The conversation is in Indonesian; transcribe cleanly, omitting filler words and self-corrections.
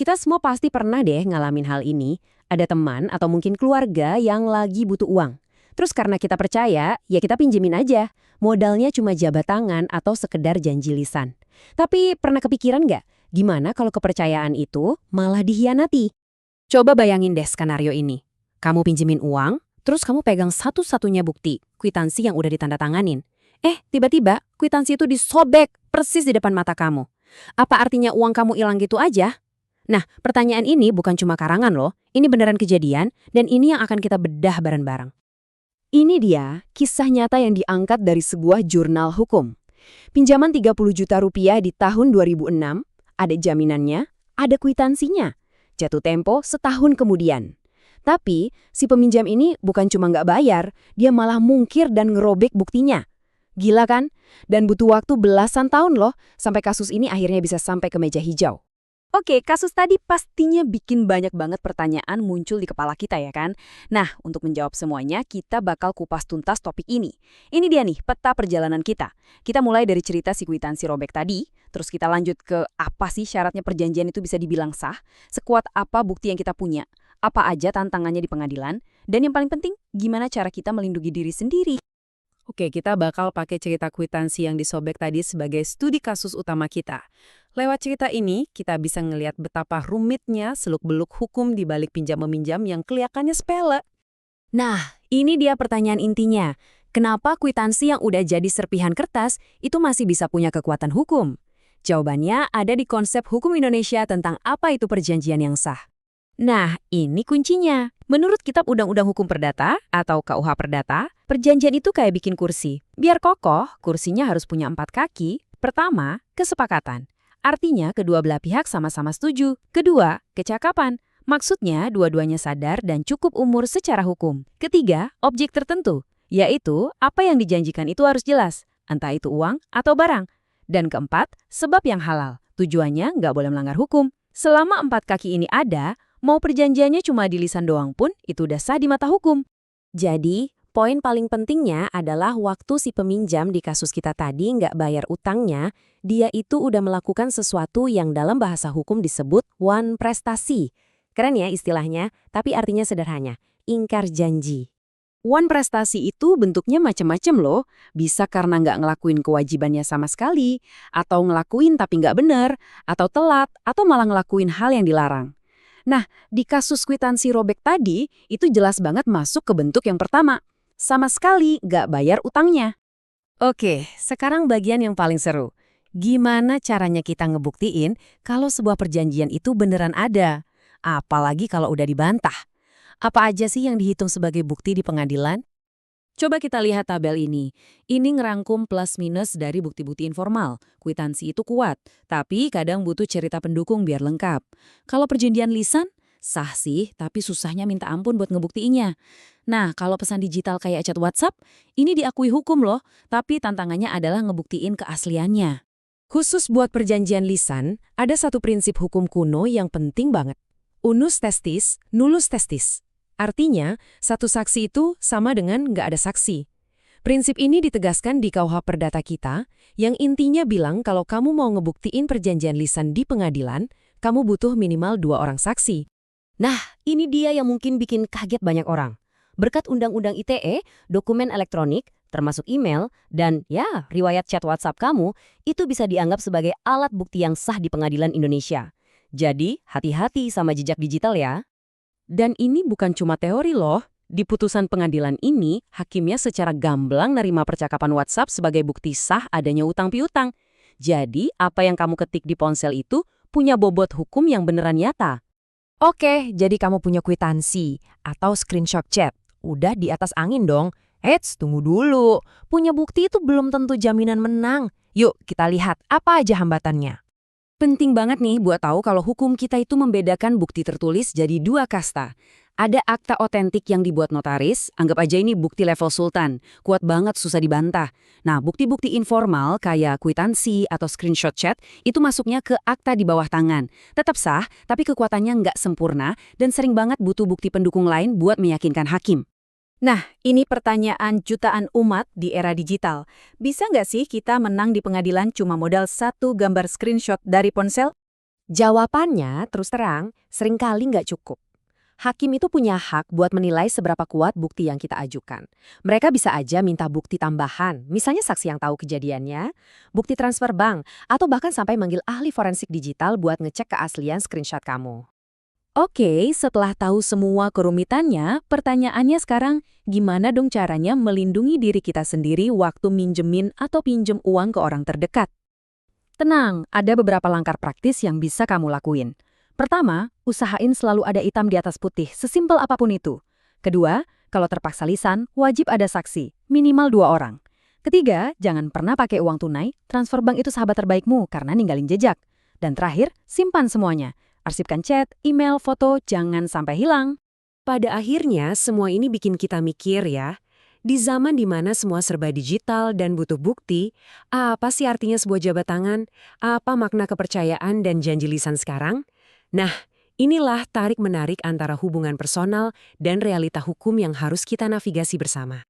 Kita semua pasti pernah deh ngalamin hal ini. Ada teman atau mungkin keluarga yang lagi butuh uang. Terus karena kita percaya, ya kita pinjemin aja. Modalnya cuma jabat tangan atau sekedar janji lisan. Tapi pernah kepikiran nggak? Gimana kalau kepercayaan itu malah dihianati? Coba bayangin deh skenario ini. Kamu pinjemin uang, terus kamu pegang satu-satunya bukti, kwitansi yang udah ditandatanganin. Tiba-tiba kwitansi itu disobek persis di depan mata kamu. Apa artinya uang kamu hilang gitu aja? Nah, pertanyaan ini bukan cuma karangan loh. Ini beneran kejadian, dan ini yang akan kita bedah bareng-bareng. Ini dia kisah nyata yang diangkat dari sebuah jurnal hukum. Pinjaman 30 juta rupiah di tahun 2006, ada jaminannya, ada kwitansinya. Jatuh tempo setahun kemudian. Tapi, si peminjam ini bukan cuma nggak bayar, dia malah mungkir dan ngerobek buktinya. Gila kan? Dan butuh waktu belasan tahun loh, sampai kasus ini akhirnya bisa sampai ke meja hijau. Oke, kasus tadi pastinya bikin banyak banget pertanyaan muncul di kepala kita ya kan? Nah, untuk menjawab semuanya, kita bakal kupas tuntas topik ini. Ini dia nih, peta perjalanan kita. Kita mulai dari cerita si kwitansi robek tadi, terus kita lanjut ke apa sih syaratnya perjanjian itu bisa dibilang sah, sekuat apa bukti yang kita punya, apa aja tantangannya di pengadilan, dan yang paling penting, gimana cara kita melindungi diri sendiri. Oke, kita bakal pakai cerita kwitansi yang disobek tadi sebagai studi kasus utama kita. Lewat cerita ini, kita bisa ngelihat betapa rumitnya seluk-beluk hukum di balik pinjam-meminjam yang kelihatannya sepele. Nah, ini dia pertanyaan intinya. Kenapa kwitansi yang udah jadi serpihan kertas itu masih bisa punya kekuatan hukum? Jawabannya ada di konsep hukum Indonesia tentang apa itu perjanjian yang sah. Nah, ini kuncinya. Menurut Kitab Undang-Undang Hukum Perdata atau KUH Perdata, perjanjian itu kayak bikin kursi. Biar kokoh, kursinya harus punya 4 kaki. Pertama, kesepakatan. Artinya kedua belah pihak sama-sama setuju. Kedua, kecakapan. Maksudnya dua-duanya sadar dan cukup umur secara hukum. Ketiga, objek tertentu. Yaitu, apa yang dijanjikan itu harus jelas. Entah itu uang atau barang. Dan keempat, sebab yang halal. Tujuannya nggak boleh melanggar hukum. Selama 4 kaki ini ada, mau perjanjiannya cuma di lisan doang pun, itu udah sah di mata hukum. Jadi, poin paling pentingnya adalah waktu si peminjam di kasus kita tadi nggak bayar utangnya, dia itu udah melakukan sesuatu yang dalam bahasa hukum disebut wan prestasi. Keren ya istilahnya, tapi artinya sederhana, ingkar janji. Wan prestasi itu bentuknya macam-macam loh, bisa karena nggak ngelakuin kewajibannya sama sekali, atau ngelakuin tapi nggak benar, atau telat, atau malah ngelakuin hal yang dilarang. Nah, di kasus kwitansi robek tadi, itu jelas banget masuk ke bentuk yang pertama. Sama sekali nggak bayar utangnya. Oke, sekarang bagian yang paling seru. Gimana caranya kita ngebuktiin kalau sebuah perjanjian itu beneran ada? Apalagi kalau udah dibantah. Apa aja sih yang dihitung sebagai bukti di pengadilan? Coba kita lihat tabel ini. Ini ngerangkum plus minus dari bukti-bukti informal. Kwitansi itu kuat, tapi kadang butuh cerita pendukung biar lengkap. Kalau perjanjian lisan, sah sih, tapi susahnya minta ampun buat ngebuktiinnya. Nah, kalau pesan digital kayak chat WhatsApp, ini diakui hukum loh, tapi tantangannya adalah ngebuktiin keasliannya. Khusus buat perjanjian lisan, ada satu prinsip hukum kuno yang penting banget. Unus testis, nullus testis. Artinya, satu saksi itu sama dengan nggak ada saksi. Prinsip ini ditegaskan di KUH Perdata kita, yang intinya bilang kalau kamu mau ngebuktiin perjanjian lisan di pengadilan, kamu butuh minimal 2 orang saksi. Nah, ini dia yang mungkin bikin kaget banyak orang. Berkat Undang-Undang ITE, dokumen elektronik, termasuk email, dan ya, riwayat chat WhatsApp kamu, itu bisa dianggap sebagai alat bukti yang sah di pengadilan Indonesia. Jadi, hati-hati sama jejak digital ya. Dan ini bukan cuma teori loh. Di putusan pengadilan ini, hakimnya secara gamblang nerima percakapan WhatsApp sebagai bukti sah adanya utang piutang. Jadi, apa yang kamu ketik di ponsel itu punya bobot hukum yang beneran nyata. Oke, jadi kamu punya kwitansi atau screenshot chat. Udah di atas angin dong. Eits, tunggu dulu. Punya bukti itu belum tentu jaminan menang. Yuk, kita lihat apa aja hambatannya. Penting banget nih buat tahu kalau hukum kita itu membedakan bukti tertulis jadi 2 kasta. Ada akta otentik yang dibuat notaris, anggap aja ini bukti level sultan, kuat banget susah dibantah. Nah, bukti-bukti informal kayak kwitansi atau screenshot chat itu masuknya ke akta di bawah tangan. Tetap sah, tapi kekuatannya nggak sempurna dan sering banget butuh bukti pendukung lain buat meyakinkan hakim. Nah, ini pertanyaan jutaan umat di era digital. Bisa nggak sih kita menang di pengadilan cuma modal 1 gambar screenshot dari ponsel? Jawabannya, terus terang, seringkali nggak cukup. Hakim itu punya hak buat menilai seberapa kuat bukti yang kita ajukan. Mereka bisa aja minta bukti tambahan, misalnya saksi yang tahu kejadiannya, bukti transfer bank, atau bahkan sampai manggil ahli forensik digital buat ngecek keaslian screenshot kamu. Oke, setelah tahu semua kerumitannya, pertanyaannya sekarang, gimana dong caranya melindungi diri kita sendiri waktu minjemin atau pinjem uang ke orang terdekat? Tenang, ada beberapa langkah praktis yang bisa kamu lakuin. Pertama, usahain selalu ada hitam di atas putih, sesimpel apapun itu. Kedua, kalau terpaksa lisan, wajib ada saksi, minimal 2 orang. Ketiga, jangan pernah pakai uang tunai, transfer bank itu sahabat terbaikmu karena ninggalin jejak. Dan terakhir, simpan semuanya. Arsipkan chat, email, foto, jangan sampai hilang. Pada akhirnya, semua ini bikin kita mikir ya. Di zaman dimana semua serba digital dan butuh bukti, apa sih artinya sebuah jabat tangan? Apa makna kepercayaan dan janji lisan sekarang? Nah, inilah tarik-menarik antara hubungan personal dan realita hukum yang harus kita navigasi bersama.